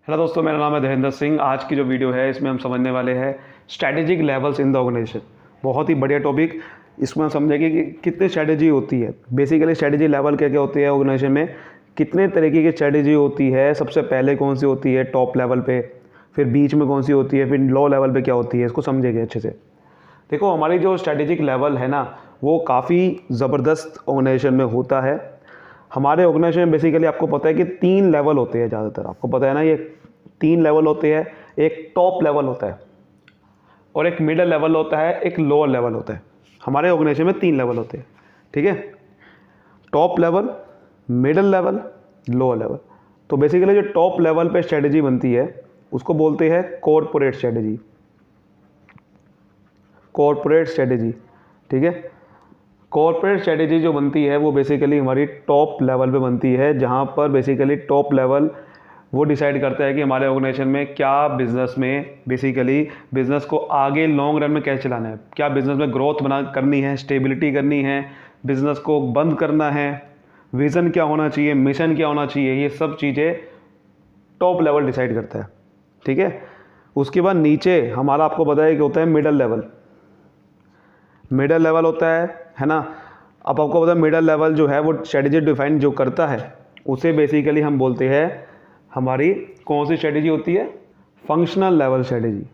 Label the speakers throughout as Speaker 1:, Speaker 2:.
Speaker 1: Hello दोस्तों, मेरा नाम है धीरेंद्र सिंह। आज की जो वीडियो है इसमें हम समझने वाले हैं strategic levels in the organisation. बहुत ही बढ़िया टॉपिक। इसमें हम समझेंगे कि कितनी स्ट्रैटेजी होती है। बेसिकली स्ट्रैटेजी लेवल क्या क्या होती है ऑर्गेनाइजेशन में, कितने तरीके की स्ट्रैटेजी होती है, सबसे पहले कौन सी होती है टॉप लेवल पे, फिर बीच में कौन सी होती है, फिर लो लेवल पे क्या होती है, इसको समझेंगे अच्छे से। देखो, हमारी जो स्ट्रैटेजिक लेवल है ना, वो काफ़ी ज़बरदस्त ऑर्गेनाइजेशन में होता है। हमारे ऑर्गेनाइजेशन में बेसिकली आपको पता है कि 3 लेवल होते हैं ज़्यादातर, आपको पता है ना, ये 3 लेवल होते हैं। एक टॉप लेवल होता है और एक मिडिल लेवल होता है, एक लोअर लेवल होता है। हमारे ऑर्गेनाइजेशन में 3 लेवल होते हैं, ठीक है। Top level, middle level, lower level. तो बेसिकली जो टॉप लेवल पे स्ट्रेटजी बनती है उसको बोलते हैं कॉर्पोरेट स्ट्रेटजी। कॉर्पोरेट स्ट्रेटजी, ठीक है। कॉर्पोरेट स्ट्रेटजी जो बनती है वो बेसिकली हमारी टॉप लेवल पे बनती है, जहाँ पर बेसिकली टॉप लेवल वो डिसाइड करता है कि हमारे ऑर्गेनाइजेशन में क्या बिज़नेस में बेसिकली बिज़नेस को आगे लॉन्ग रन में कैसे चलाना है, क्या बिज़नेस में ग्रोथ करनी है, स्टेबिलिटी करनी है, बिज़नेस को बंद करना है, विज़न क्या होना चाहिए, मिशन क्या होना चाहिए, ये सब चीज़ें टॉप लेवल डिसाइड करता है, ठीक है। उसके बाद नीचे हमारा आपको पता है कि होता है मिडल लेवल। मिडल लेवल होता है ना। अब आपको पता है मिडल लेवल जो है वो स्ट्रेटजी डिफाइन जो करता है उसे बेसिकली हम बोलते हैं, हमारी कौन सी स्ट्रेटजी होती है, functional level strategy.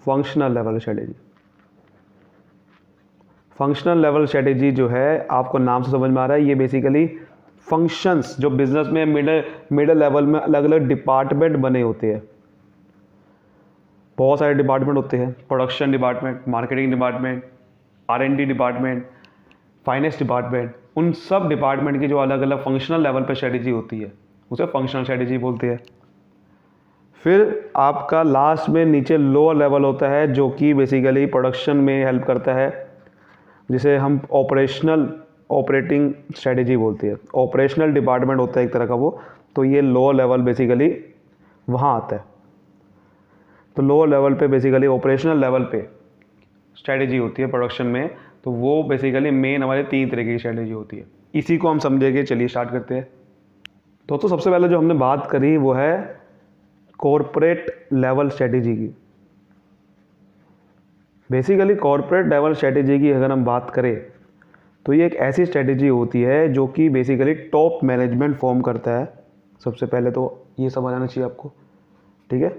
Speaker 1: Functional level strategy, functional level strategy जो है आपको नाम से समझ में आ रहा है, ये बेसिकली फंक्शंस जो बिजनेस में मिडल लेवल में अलग अलग डिपार्टमेंट बने होते हैं। बहुत सारे डिपार्टमेंट होते हैं, production department, marketing department, R&D department, finance department. उन सब डिपार्टमेंट की जो अलग अलग फंक्शनल लेवल पर स्ट्रेटजी होती है उसे फंक्शनल स्ट्रेटजी बोलते हैं। फिर आपका लास्ट में नीचे लोअर लेवल होता है जो कि बेसिकली प्रोडक्शन में हेल्प करता है, जिसे हम ऑपरेटिंग स्ट्रेटजी बोलते हैं। ऑपरेशनल डिपार्टमेंट होता है एक तरह का वो, तो ये लोअर लेवल बेसिकली वहाँ आता है। तो लोअर लेवल पे बेसिकली ऑपरेशनल लेवल पे स्ट्रेटजी होती है प्रोडक्शन में, तो वो बेसिकली मेन हमारे 3 तरीके की स्ट्रेटजी होती है। इसी को हम समझेंगे। चलिए स्टार्ट करते हैं। तो सबसे पहले जो हमने बात करी वो है कॉर्पोरेट लेवल स्ट्रेटजी की। बेसिकली कॉर्पोरेट लेवल स्ट्रेटजी की अगर हम बात करें तो ये एक ऐसी स्ट्रेटजी होती है जो कि बेसिकली टॉप मैनेजमेंट फॉर्म करता है। सबसे पहले तो ये समझ आना चाहिए आपको, ठीक है।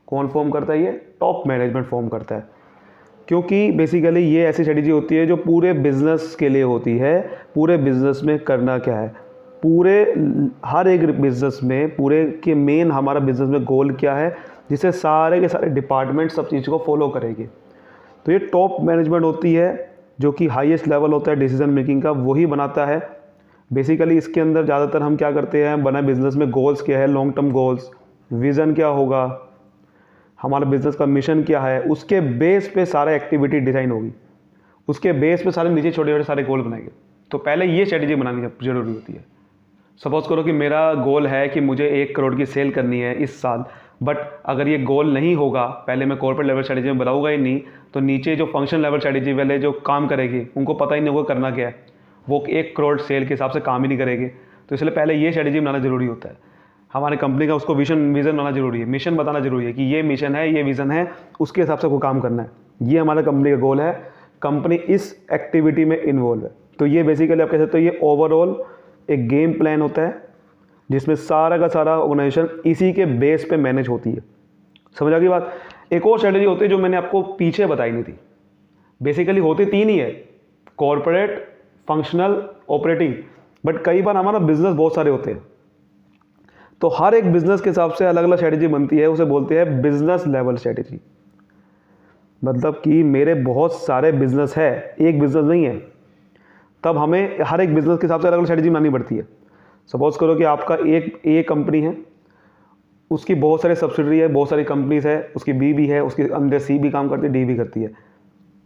Speaker 1: कौन फॉर्म करता है? ये टॉप मैनेजमेंट फॉर्म करता है, क्योंकि बेसिकली ये ऐसी स्ट्रेटजी होती है जो पूरे बिजनेस के लिए होती है। पूरे बिजनेस में करना क्या है, पूरे हर एक बिज़नेस में पूरे के मेन हमारा बिज़नेस में गोल क्या है, जिसे सारे के सारे डिपार्टमेंट सब चीज़ को फॉलो करेंगे। तो ये टॉप मैनेजमेंट होती है जो कि हाईएस्ट लेवल होता है डिसीजन मेकिंग का, वही बनाता है। बेसिकली इसके अंदर ज़्यादातर हम क्या करते हैं, बना बिज़नेस में गोल्स क्या है, लॉन्ग टर्म गोल्स, विज़न क्या होगा, हमारा बिज़नेस का मिशन क्या है, उसके बेस पे सारा एक्टिविटी डिज़ाइन होगी, उसके बेस पे सारे नीचे छोटे छोटे सारे गोल बनाएंगे। तो पहले ये स्ट्रेटजी बनानी ज़रूरी होती है। सपोज़ करो कि मेरा गोल है कि मुझे 1 करोड़ की सेल करनी है इस साल, बट अगर ये गोल नहीं होगा, पहले मैं कॉर्पोरेट लेवल स्ट्रेटजी में बनाऊंगा ही नहीं, तो नीचे जो फंक्शन लेवल स्ट्रेटजी वाले जो काम करेगी उनको पता ही नहीं होगा करना क्या है, वो 1 करोड़ सेल के हिसाब से काम ही नहीं करेंगे। तो इसलिए पहले ये स्ट्रेटजी बनाना ज़रूरी होता है। हमारे कंपनी का उसको विज़न बनाना ज़रूरी है, मिशन बताना ज़रूरी है कि ये मिशन है, ये विज़न है, उसके हिसाब से को काम करना है। ये हमारा कंपनी का गोल है, कंपनी इस एक्टिविटी में इन्वॉल्व है। तो ये बेसिकली आप कह सकते हो ये ओवरऑल एक गेम प्लान होता है जिसमें सारा का सारा ऑर्गेनाइजेशन इसी के बेस पे मैनेज होती है। समझ आ गई बात। एक और स्ट्रेटजी होती है जो मैंने आपको पीछे बताई नहीं थी। बेसिकली होती 3 ही है, कॉर्पोरेट, फंक्शनल, ऑपरेटिंग। बट कई बार हमारा बिजनेस बहुत सारे होते हैं, तो हर एक बिजनेस के हिसाब से अलग अलग स्ट्रेटजी बनती है, उसे बोलते हैं बिजनेस लेवल स्ट्रेटजी। मतलब कि मेरे बहुत सारे बिजनेस है, एक बिजनेस नहीं है, तब हमें हर एक बिजनेस के हिसाब से अलग अलग स्ट्रेटजी बनानी पड़ती है। सपोज करो कि आपका एक कंपनी है, उसकी बहुत सारे सब्सिडरी है, बहुत सारी कंपनीज है, उसकी बी भी है, उसके अंदर सी भी काम करती है, डी भी करती है।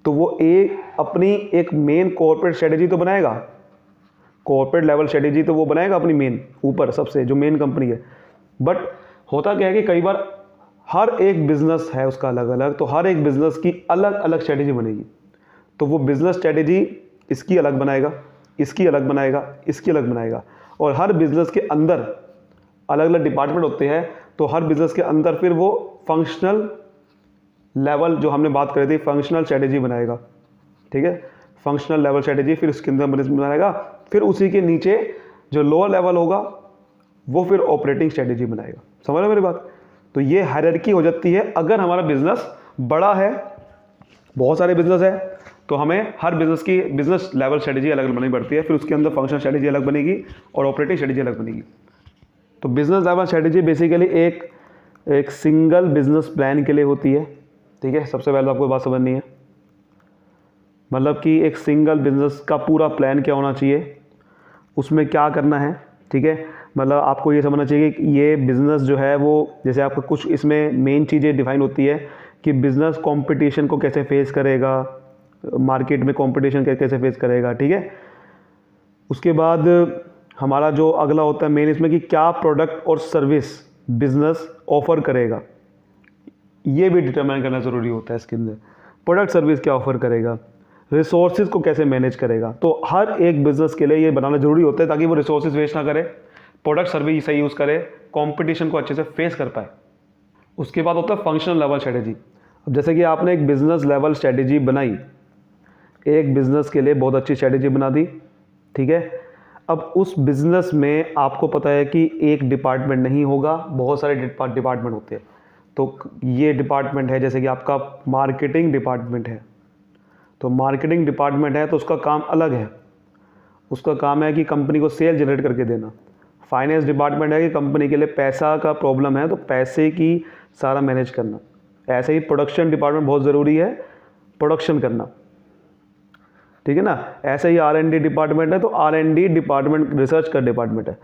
Speaker 1: तो वो अपनी एक मेन कॉर्पोरेट स्ट्रेटजी तो बनाएगा, कॉर्पोरेट लेवल स्ट्रेटजी तो वो बनाएगा अपनी मेन, ऊपर सबसे जो मेन कंपनी है। बट होता क्या है कि कई बार हर एक बिजनेस है उसका अलग अलग, तो हर एक बिजनेस की अलग अलग स्ट्रेटजी बनेगी। तो वो बिजनेस स्ट्रेटजी इसकी अलग बनाएगा, इसकी अलग बनाएगा, इसकी अलग बनाएगा। और हर बिजनेस के अंदर अलग अलग डिपार्टमेंट होते हैं, तो हर बिजनेस के अंदर फिर वो फंक्शनल लेवल जो हमने बात करी थी फंक्शनल स्ट्रेटेजी बनाएगा, ठीक है, फंक्शनल लेवल स्ट्रेटेजी फिर उसके अंदर बनाएगा, फिर उसी के नीचे जो लोअर लेवल होगा वो फिर ऑपरेटिंग स्ट्रेटेजी बनाएगा। समझ रहे मेरी बात? तो ये हायरार्की हो जाती है। अगर हमारा बिजनेस बड़ा है, बहुत सारे बिजनेस है, तो हमें हर बिजनेस की बिजनेस लेवल स्ट्रेटेजी अलग बनानी पड़ती है, फिर उसके अंदर फंक्शनल स्ट्रेटेजी अलग बनेगी और ऑपरेटिंग स्ट्रेटेजी अलग बनेगी। तो बिजनेस लेवल स्ट्रेटेजी बेसिकली एक सिंगल बिजनेस प्लान के लिए होती है, ठीक है। सबसे पहले आपको बात समझनी है, मतलब कि एक सिंगल बिजनेस का पूरा प्लान क्या होना चाहिए, उसमें क्या करना है, ठीक है। मतलब आपको ये समझना चाहिए कि ये बिज़नेस जो है वो, जैसे आपको कुछ इसमें मेन चीज़ें डिफाइन होती है कि बिज़नेस कंपटीशन को कैसे फेस करेगा, मार्केट में कंपटीशन कैसे फेस करेगा, ठीक है। उसके बाद हमारा जो अगला होता है मेन इसमें कि क्या प्रोडक्ट और सर्विस बिजनेस ऑफर करेगा, ये भी डिटरमाइन करना ज़रूरी होता है इसके अंदर। प्रोडक्ट सर्विस क्या ऑफर करेगा, रिसोर्सेज को कैसे मैनेज करेगा, तो हर एक बिजनेस के लिए ये बनाना ज़रूरी होता है ताकि वो रिसोर्सेज वेस्ट ना करे, प्रोडक्ट सर्विस सही यूज़ करे, कंपटीशन को अच्छे से फेस कर पाए। उसके बाद होता है फंक्शनल लेवल स्ट्रेटेजी। अब जैसे कि आपने एक बिज़नेस लेवल स्ट्रेटेजी बनाई, एक बिज़नेस के लिए बहुत अच्छी स्ट्रेटेजी बना दी, ठीक है। अब उस बिज़नेस में आपको पता है कि एक डिपार्टमेंट नहीं होगा, बहुत सारे डिपार्टमेंट होते हैं। तो ये डिपार्टमेंट है जैसे कि आपका मार्केटिंग डिपार्टमेंट है, तो मार्केटिंग डिपार्टमेंट है तो उसका काम अलग है, उसका काम है कि कंपनी को सेल जनरेट करके देना। फाइनेंस डिपार्टमेंट है कि कंपनी के लिए पैसा का प्रॉब्लम है तो पैसे की सारा मैनेज करना। ऐसे ही प्रोडक्शन डिपार्टमेंट बहुत ज़रूरी है, प्रोडक्शन करना, ठीक है ना। ऐसे ही R&D डिपार्टमेंट है तो R&D डिपार्टमेंट रिसर्च का डिपार्टमेंट है।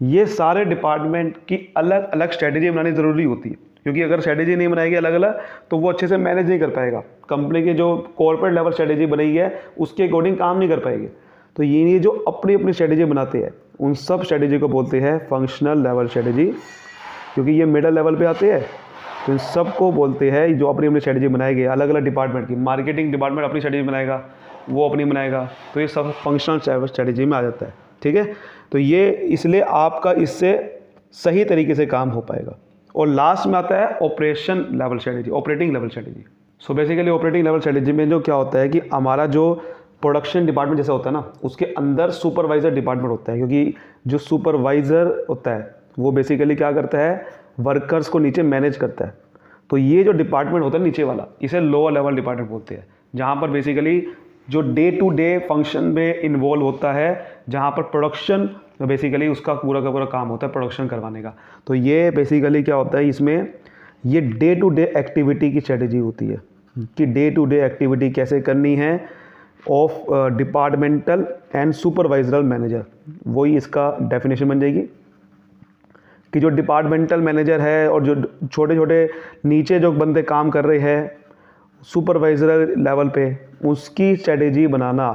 Speaker 1: ये सारे डिपार्टमेंट की अलग अलग स्ट्रेटेजी बनानी ज़रूरी होती है, क्योंकि अगर स्ट्रेटेजी नहीं बनाएगी अलग अलग तो वो अच्छे से मैनेज नहीं कर पाएगा, कंपनी की जो कॉर्पोरेट लेवल स्ट्रेटेजी बनाई है उसके अकॉर्डिंग काम नहीं कर पाएगी। तो ये जो अपनी अपनी स्ट्रेटेजी बनाते हैं उन सब स्ट्रेटेजी को बोलते हैं फंक्शनल लेवल स्ट्रेटेजी, क्योंकि ये मिडल लेवल पे आते हैं। तो इन सब को बोलते हैं जो अपनी अपनी स्ट्रेटेजी बनाएगी अलग अलग डिपार्टमेंट की। मार्केटिंग डिपार्टमेंट अपनी स्ट्रेटेजी बनाएगा, वो अपनी बनाएगा, तो ये सब फंक्शनल स्ट्रेटेजी में आ जाता है, ठीक है। तो ये इसलिए आपका इससे सही तरीके से काम हो पाएगा। और लास्ट में आता है operation level strategy, operating level strategy. So basically operating level strategy में जो क्या होता है कि हमारा जो प्रोडक्शन डिपार्टमेंट जैसा होता है ना, उसके अंदर सुपरवाइज़र डिपार्टमेंट होता है, क्योंकि जो सुपरवाइज़र होता है वो बेसिकली क्या करता है, वर्कर्स को नीचे मैनेज करता है। तो ये जो डिपार्टमेंट होता है नीचे वाला, इसे लोअर लेवल डिपार्टमेंट बोलते हैं, जहाँ पर बेसिकली जो डे टू डे फंक्शन में इन्वॉल्व होता है, जहाँ पर प्रोडक्शन बेसिकली उसका पूरा का पूरा काम होता है प्रोडक्शन करवाने का। तो ये बेसिकली क्या होता है, इसमें ये डे टू डे एक्टिविटी की स्ट्रेटेजी होती है कि डे टू डे एक्टिविटी कैसे करनी है ऑफ डिपार्टमेंटल एंड सुपरवाइजरल मैनेजर। वही इसका डेफिनेशन बन जाएगी कि जो डिपार्टमेंटल मैनेजर है और जो छोटे छोटे नीचे जो बंदे काम कर रहे हैं सुपरवाइजर लेवल पे, उसकी स्ट्रेटेजी बनाना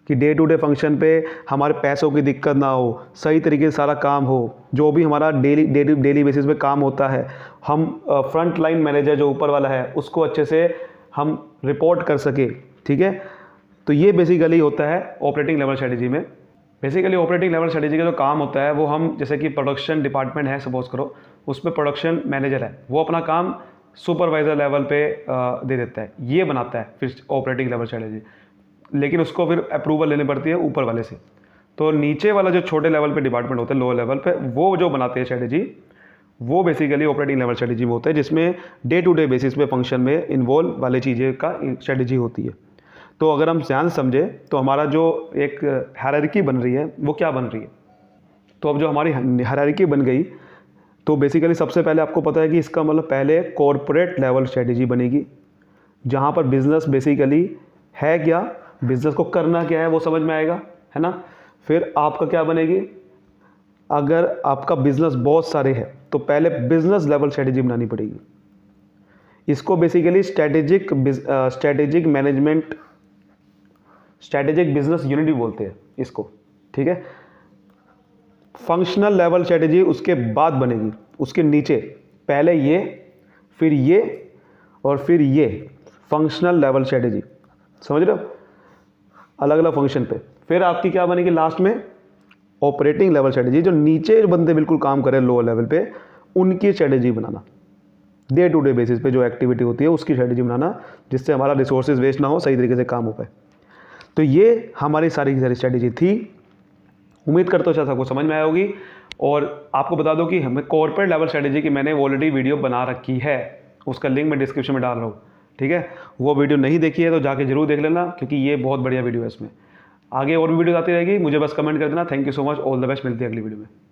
Speaker 1: कि डे टू डे फंक्शन पे हमारे पैसों की दिक्कत ना हो, सही तरीके से सारा काम हो, जो भी हमारा डेली बेसिस पे काम होता है, हम फ्रंट लाइन मैनेजर जो ऊपर वाला है उसको अच्छे से हम रिपोर्ट कर सके, ठीक है। तो ये बेसिकली होता है ऑपरेटिंग लेवल स्ट्रेटेजी में। बेसिकली ऑपरेटिंग लेवल स्ट्रेटेजी का जो काम होता है वो हम, जैसे कि प्रोडक्शन डिपार्टमेंट है सपोज करो, उसमें प्रोडक्शन मैनेजर है, वो अपना काम सुपरवाइज़र लेवल पे दे देता है, ये बनाता है फिर ऑपरेटिंग लेवल स्ट्रेटेजी, लेकिन उसको फिर अप्रूवल लेनी पड़ती है ऊपर वाले से। तो नीचे वाला जो छोटे लेवल पे डिपार्टमेंट होता है लोअर लेवल पे, वो जो बनाते हैं स्ट्रेटेजी, वो बेसिकली ऑपरेटिंग लेवल स्ट्रेटेजी में होता है, जिसमें डे टू डे बेसिस पे फंक्शन में इन्वॉल्व वाले चीज़ें का स्ट्रेटेजी होती है। तो अगर हम ध्यान समझे तो हमारा जो एक हायरार्की बन रही है वो क्या बन रही है। तो अब जो हमारी हायरार्की बन गई, तो बेसिकली सबसे पहले आपको पता है कि इसका मतलब पहले कॉरपोरेट लेवल स्ट्रेटेजी बनेगी, जहाँ पर बिजनेस बेसिकली है क्या, बिजनेस को करना क्या है वो समझ में आएगा, है ना। फिर आपका क्या बनेगी, अगर आपका बिजनेस बहुत सारे है तो पहले बिजनेस लेवल स्ट्रेटेजी बनानी पड़ेगी। इसको basically strategic management, strategic business unit भी बोलते हैं इसको, ठीक है। फंक्शनल लेवल स्ट्रेटेजी उसके बाद बनेगी, उसके नीचे पहले ये, फिर ये और फिर ये फंक्शनल लेवल स्ट्रेटेजी, समझ रहे हो, अलग अलग फंक्शन पे। फिर आपकी क्या बनेगी लास्ट में, ऑपरेटिंग लेवल स्ट्रेटेजी, जो नीचे जो बंदे बिल्कुल काम कर रहे हैं लोअर लेवल पे, उनकी स्ट्रेटेजी बनाना, डे टू डे बेसिस पे जो एक्टिविटी होती है उसकी स्ट्रेटेजी बनाना, जिससे हमारा रिसोर्सेज वेस्ट ना हो, सही तरीके से काम हो पाए। तो ये हमारी सारी की सारी स्ट्रेटेजी थी। उम्मीद करता हूँ शायद आपको समझ में आया होगी। और आपको बता दो कि हमें कॉर्पोरेट लेवल स्ट्रेटेजी की मैंने ऑलरेडी वीडियो बना रखी है, उसका लिंक मैं डिस्क्रिप्शन में डाल रहा हूँ, ठीक है। वो वीडियो नहीं देखी है तो जाके जरूर देख लेना, क्योंकि ये बहुत बढ़िया वीडियो है। इसमें आगे और भी वीडियो आती रहेगी, मुझे बस कमेंट कर देना। Thank you so much, all the best, मिलती है अगली वीडियो में।